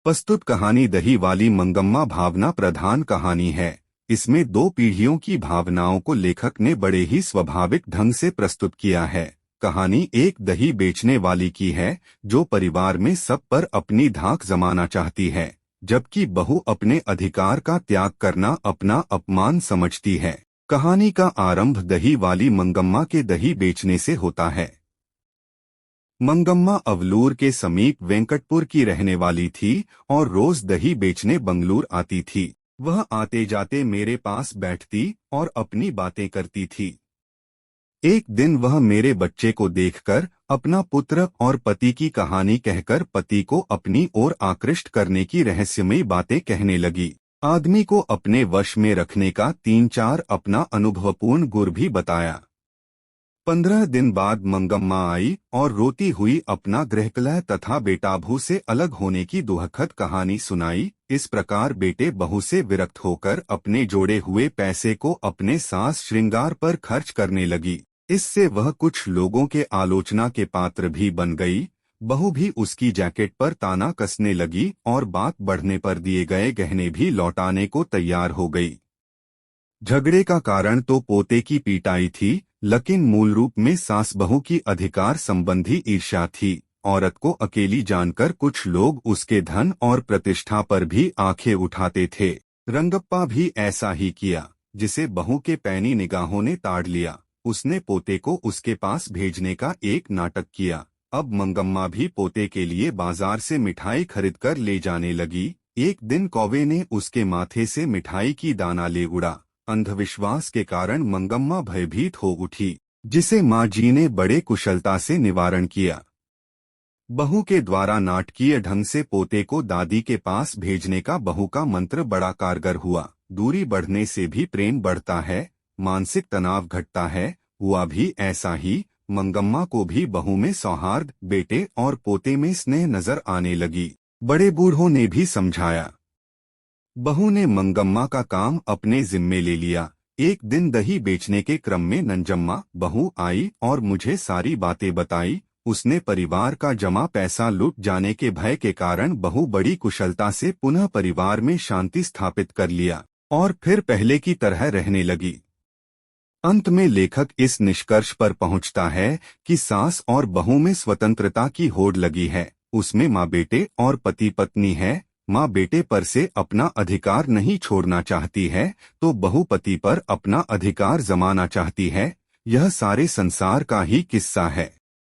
प्रस्तुत कहानी दही वाली मंगम्मा भावना प्रधान कहानी है। इसमें दो पीढ़ियों की भावनाओं को लेखक ने बड़े ही स्वाभाविक ढंग से प्रस्तुत किया है। कहानी एक दही बेचने वाली की है जो परिवार में सब पर अपनी धाक जमाना चाहती है, जबकि बहू अपने अधिकार का त्याग करना अपना अपमान समझती है। कहानी का आरंभ दही वाली मंगम्मा के दही बेचने से होता है। मंगम्मा अवलूर के समीप वेंकटपुर की रहने वाली थी और रोज दही बेचने बंगलूर आती थी। वह आते जाते मेरे पास बैठती और अपनी बातें करती थी। एक दिन वह मेरे बच्चे को देखकर अपना पुत्र और पति की कहानी कहकर पति को अपनी ओर आकृष्ट करने की रहस्यमयी बातें कहने लगी। आदमी को अपने वश में रखने का 3-4 अपना अनुभवपूर्ण गुर भी बताया। 15 दिन बाद मंगम्मा आई और रोती हुई अपना गृहकलह तथा बेटाबू से अलग होने की दुखद कहानी सुनाई। इस प्रकार बेटे बहू से विरक्त होकर अपने जोड़े हुए पैसे को अपने सास श्रृंगार पर खर्च करने लगी। इससे वह कुछ लोगों के आलोचना के पात्र भी बन गई। बहू भी उसकी जैकेट पर ताना कसने लगी और बात बढ़ने पर दिए गए गहने भी लौटाने को तैयार हो गई। झगड़े का कारण तो पोते की पिटाई थी, लेकिन मूल रूप में सास बहू की अधिकार संबंधी ईर्ष्या थी। औरत को अकेली जानकर कुछ लोग उसके धन और प्रतिष्ठा पर भी आंखें उठाते थे। रंगप्पा भी ऐसा ही किया, जिसे बहू के पैनी निगाहों ने ताड़ लिया। उसने पोते को उसके पास भेजने का एक नाटक किया। अब मंगम्मा भी पोते के लिए बाजार से मिठाई खरीदकर ले जाने लगी। एक दिन कौवे ने उसके माथे से मिठाई की दाना ले उड़ा। अंधविश्वास के कारण मंगम्मा भयभीत हो उठी, जिसे माँ जी ने बड़े कुशलता से निवारण किया। बहू के द्वारा नाटकीय ढंग से पोते को दादी के पास भेजने का बहू का मंत्र बड़ा कारगर हुआ। दूरी बढ़ने से भी प्रेम बढ़ता है, मानसिक तनाव घटता है। हुआ भी ऐसा ही। मंगम्मा को भी बहू में सौहार्द, बेटे और पोते में स्नेह नजर आने लगी। बड़े बूढ़ों ने भी समझाया। बहू ने मंगम्मा का काम अपने जिम्मे ले लिया। एक दिन दही बेचने के क्रम में नंजम्मा बहू आई और मुझे सारी बातें बताई। उसने परिवार का जमा पैसा लूट जाने के भय के कारण बहू बड़ी कुशलता से पुनः परिवार में शांति स्थापित कर लिया और फिर पहले की तरह रहने लगी। अंत में लेखक इस निष्कर्ष पर पहुंचता है कि सास और बहू में स्वतंत्रता की होड़ लगी है। उसमें माँ बेटे और पति पत्नी है। माँ बेटे पर से अपना अधिकार नहीं छोड़ना चाहती है तो बहू पति पर अपना अधिकार जमाना चाहती है। यह सारे संसार का ही किस्सा है।